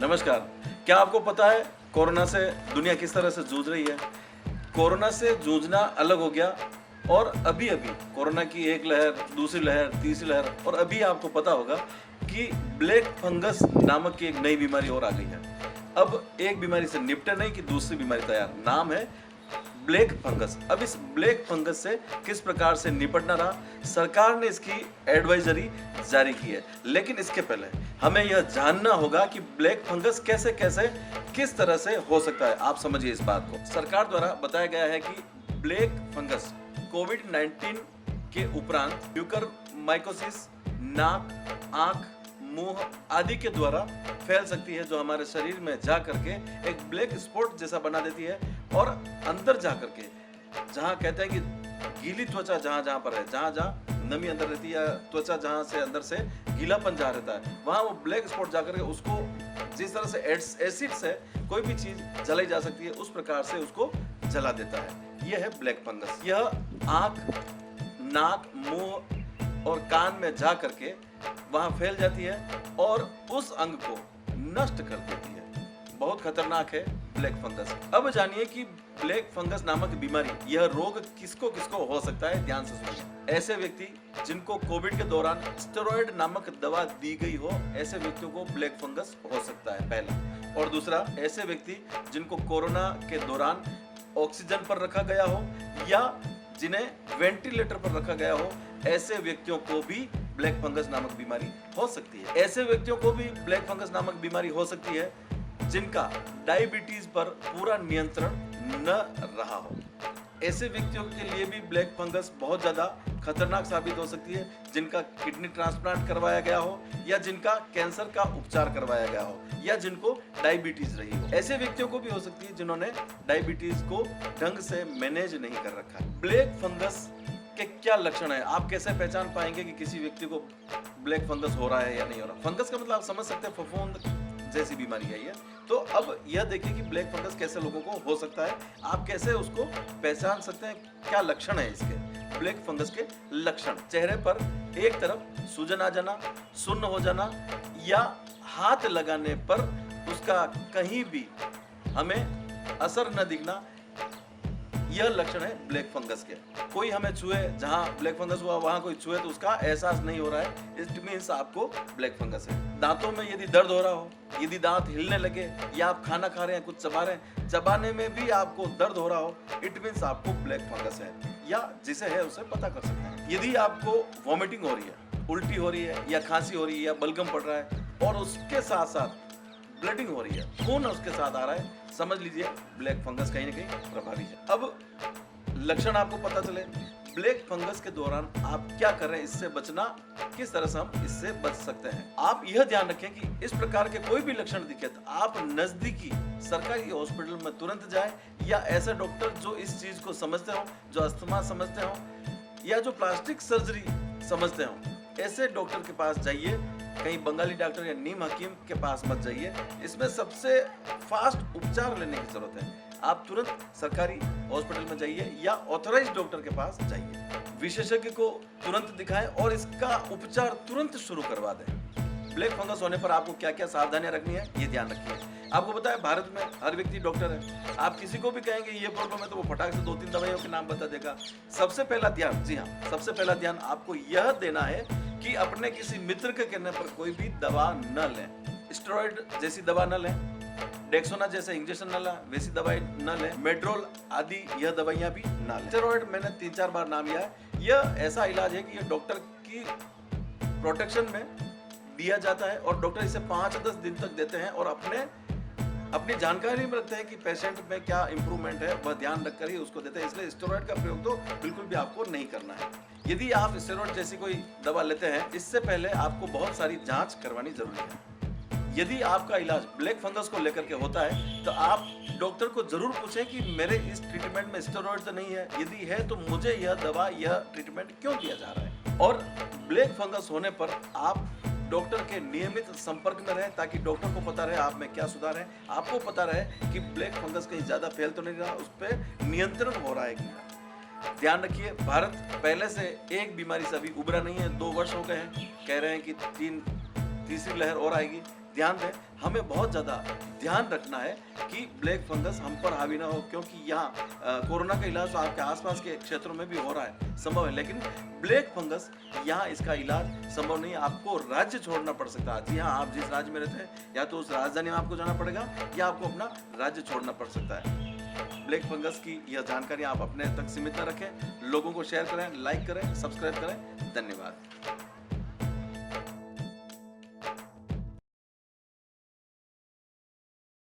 नमस्कार। क्या आपको पता है कोरोना से दुनिया किस तरह से जूझ रही है? कोरोना से जूझना अलग हो गया और अभी-अभी कोरोना की एक लहर, दूसरी लहर, तीसरी लहर और अभी आपको पता होगा कि ब्लैक फंगस नामक की एक नई बीमारी और आ गई है। अब एक बीमारी से निपटे नहीं कि दूसरी बीमारी तैयार। नाम है ब्लैक फंगस। अब इस ब्लैक फंगस से किस प्रकार से निपटना रहा, सरकार ने इसकी एडवाइजरी जारी की है। लेकिन इसके पहले हमें यह जानना होगा कि ब्लैक फंगस कैसे कैसे किस तरह से हो सकता है। आप समझिए इस बात को। सरकार द्वारा बताया गया है कि ब्लैक फंगस कोविड-19 के उपरांत म्यूकरमाइकोसिस, नाक, आंख, मुंह आदि के द्वारा फैल सकती है, जो हमारे शरीर में जा करके एक ब्लैक स्पॉट जैसा बना देती है और अंदर जा करके, जहां कहते हैं कि गीली त्वचा जहां पर है, जहां नमी अंदर रहती है, त्वचा जहां से अंदर से गीलापन जहां रहता है, वहां वो ब्लैक स्पॉट जा करके उसको जिस तरह से एसिड से कोई भी चीज जलाई जा सकती है, उस प्रकार से उसको जला देता है। यह है ब्लैक फंगस। यह आंख, नाक, मुंह और कान में जा करके वहां फैल जाती है और उस अंग को नष्ट कर देती है। बहुत खतरनाक है ब्लैक फंगस। अब जानिए कि ब्लैक फंगस नामक बीमारी, यह रोग किसको किसको हो सकता है। ध्यान से सुनिए। ऐसे व्यक्ति जिनको कोविड के दौरान स्टेरॉइड नामक दवा दी गई हो, ऐसे व्यक्तियों को ब्लैक फंगस हो सकता है, पहला। और दूसरा, ऐसे व्यक्ति जिनको कोरोना के दौरान ऑक्सीजन पर रखा गया हो या जिन्हें वेंटिलेटर पर रखा गया हो, ऐसे व्यक्तियों को भी ब्लैक फंगस नामक बीमारी हो सकती है। ऐसे व्यक्तियों को भी ब्लैक फंगस नामक बीमारी हो सकती है जिनका डायबिटीज पर पूरा नियंत्रण न रहा हो। ऐसे व्यक्तियों के लिए भी ब्लैक फंगस बहुत ज्यादा खतरनाक साबित हो सकती है, जिनका किडनी ट्रांसप्लांट करवाया गया हो या जिनका कैंसर का उपचार करवाया गया हो या जिनको डायबिटीज रही हो। ऐसे व्यक्तियों को भी हो सकती है जिन्होंने डायबिटीज को ढंग से मैनेज नहीं कर रखा। ब्लैक फंगस के क्या लक्षण है, आप कैसे पहचान पाएंगे कि किसी व्यक्ति को ब्लैक फंगस हो रहा है या नहीं हो रहा। फंगस का मतलब आप समझ सकते हैं, फफूंद जैसी बीमारी है ये। तो अब यह देखिए कि ब्लैक फंगस कैसे लोगों को हो सकता है, आप कैसे उसको पहचान सकते हैं, क्या लक्षण है इसके। ब्लैक फंगस के लक्षण: चेहरे पर एक तरफ सूजन आ जाना, सुन्न हो जाना या हाथ लगाने पर उसका कहीं भी हमें असर न दिखना, यह लक्षण है ब्लैक फंगस के। कोई हमें छुए, जहां ब्लैक फंगस हुआ वहां कोई छुए तो उसका एहसास नहीं हो रहा है, इट मींस आपको ब्लैक फंगस है। दांतों में यदि दर्द हो रहा हो, यदि दांत हिलने लगे या आप खाना खा रहे हैं, कुछ चबा रहे हैं, चबाने में भी आपको दर्द हो रहा हो, इट मींस आपको ब्लैक फंगस है, या जिसे है उसे पता कर सकते हैं। यदि आपको वॉमिटिंग हो रही है, उल्टी हो रही है या खांसी हो रही है या बलगम पड़ रहा है और उसके साथ साथ ब्लडिंग हो रही है, खून उसके साथ आ रहा है, समझ लीजिए ब्लैक फंगस कहीं ना कहीं प्रभावी है। अब लक्षण आपको पता चले, ब्लैक फंगस के दौरान आप क्या कर रहे हैं, इससे बचना, किस तरह से हम इससे बच सकते हैं। आप यह ध्यान रखें कि इस प्रकार के कोई भी लक्षण दिखे तो आप नजदीकी सरकारी हॉस्पिटल में तुरंत जाएं या ऐसे डॉक्टर जो इस चीज को समझते हो, जो अस्थमा समझते हो या जो प्लास्टिक सर्जरी समझते हो, ऐसे डॉक्टर के पास जाइए। कहीं बंगाली डॉक्टर या नीम हकीम के पास मत जाइए। इसमें सबसे फास्ट उपचार लेने की जरूरत है। आप तुरंत सरकारी हॉस्पिटल में जाइए या ऑथराइज्ड डॉक्टर के पास जाइए। विशेषज्ञ को तुरंत दिखाएं और इसका उपचार तुरंत शुरू करवा दें। ब्लैक फंगस होने पर आपको क्या क्या सावधानियां रखनी है, ये ध्यान रखिए। आपको पता है भारत में हर व्यक्ति डॉक्टर है। आप किसी को भी कहेंगे ये प्रॉब्लम है तो वो फटाक से 2-3 दवाइयों के नाम बता देगा। सबसे पहला ध्यान, जी हाँ, सबसे पहला ध्यान आपको यह देना है कि अपने किसी मित्र के कहने पर कोई भी दवा न लें। स्टेरॉइड जैसी दवा न लें, डेक्सोना जैसे इंजेक्शन न लें, वैसी दवाई न लें, मेड्रोल आदि यह दवाइयां भी न लें। स्टेरॉइड मैंने 3-4 बार नाम लिया है। यह ऐसा इलाज है कि यह डॉक्टर की प्रोटेक्शन में दिया जाता है और डॉक्टर इसे 5-10 दिन तक देते हैं और अपनी जानकारी में रखते हैं कि पेशेंट में क्या इंप्रूवमेंट है, वह ध्यान रखकर ही उसको देते हैं। इसलिए स्टेरॉइड का प्रयोग तो बिल्कुल भी आपको नहीं करना है। यदि आप स्टेरॉइड जैसी कोई दवा लेते हैं, इससे पहले आपको बहुत सारी जांच करवानी जरूरी है। यदि आपका इलाज ब्लैक फंगस को लेकर के होता है तो आप डॉक्टर को जरूर पूछें कि मेरे इस ट्रीटमेंट में स्टेरॉइड तो नहीं है, यदि है तो मुझे यह दवा, यह ट्रीटमेंट क्यों दिया जा रहा है। और ब्लैक फंगस होने पर आप डॉक्टर के नियमित संपर्क में रहें ताकि डॉक्टर को पता रहे आप में क्या सुधार है, आपको पता रहे कि ब्लैक फंगस कहीं ज्यादा फैल तो नहीं रहा, उस पर नियंत्रण हो रहा है कि नहीं। ध्यान रखिए, भारत पहले से एक बीमारी से अभी उभरा नहीं है। 2 वर्ष हो गए हैं, कह रहे हैं कि तीसरी लहर और आएगी। ध्यान दें, हमें बहुत ज़्यादा ध्यान रखना है कि ब्लैक फंगस हम पर हावी ना हो, क्योंकि यहाँ कोरोना का इलाज तो आपके आसपास के क्षेत्रों में भी हो रहा है, संभव है, लेकिन ब्लैक फंगस यहाँ इसका इलाज संभव नहीं है। आपको राज्य छोड़ना पड़ सकता है। जी हाँ, आप जिस राज्य में रहते हैं या तो उस राजधानी में आपको जाना पड़ेगा या आपको अपना राज्य छोड़ना पड़ सकता है। ब्लैक फंगस की यह जानकारी आप अपने तक सीमित न रखें, लोगों को शेयर करें, लाइक करें, सब्सक्राइब करें। धन्यवाद।